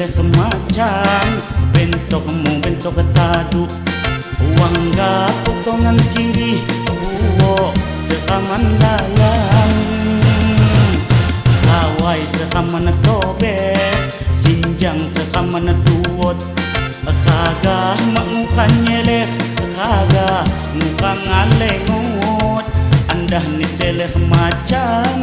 seleh macam bentukmu bentuk tadu wangga potongan sirih buo sekaman layang kawai sekaman tobe sinjang sekaman tuot kaga mengukan nyeleh kaga muka ngalengut andah ni seleh macam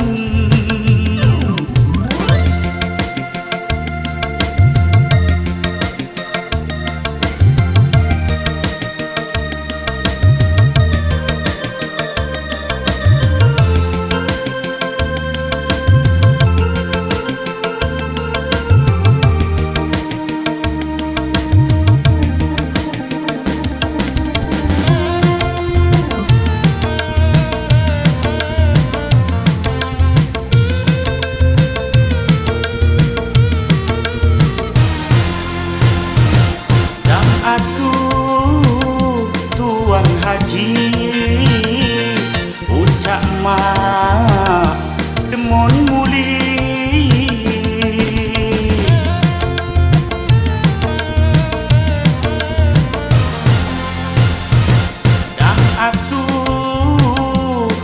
aku tuan haji ucap ma demon muli dan aku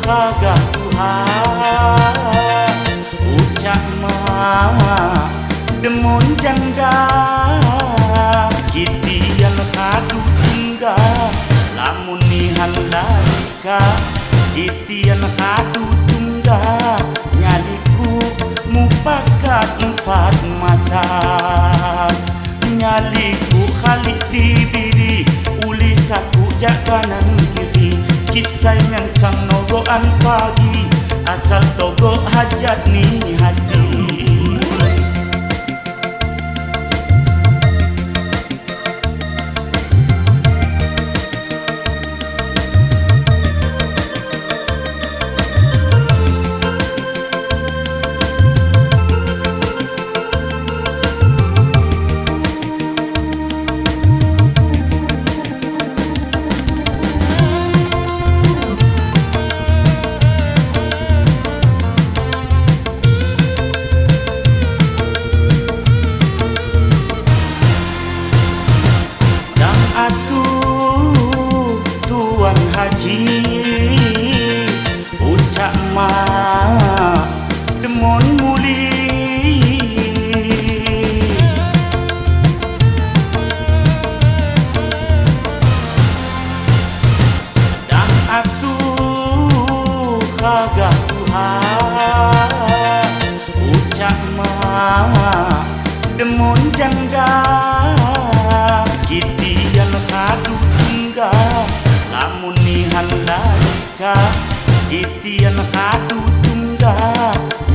kagak Tuhan ucap ma demon jangga kitian kadu tungga lamun nihan larika kitian kadu tungga nyaliku mupakat empat mata nyaliku kali tibiri uli saku jakanan kiri kisah yang sang nogoan pagi asal togo hajat ni hati aku tuan haji ucap ma demon muli dan aku kagak Tuhan ucap ma demon jangga kitian kadu tungga lamun nihan larika kitian kadu tungga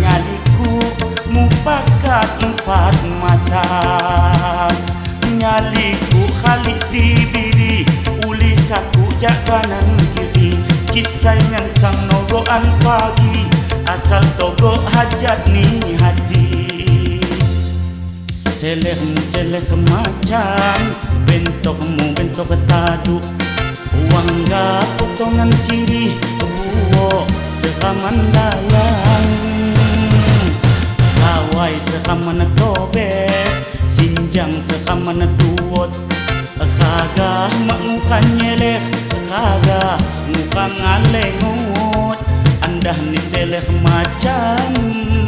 nyaliku mupakat empat mata nyaliku kali tibiri uli saku jakanan kiri kisah yang sang nogoan pagi asal togo hajat ni hati seleh macam bentukmu bentuk tadu wangga potongan sirih buo sekaman layang kawai sekaman tobe sinjang sekaman tuot kaga mengukan nyeleh kaga muka ngalengut andah ni seleh macam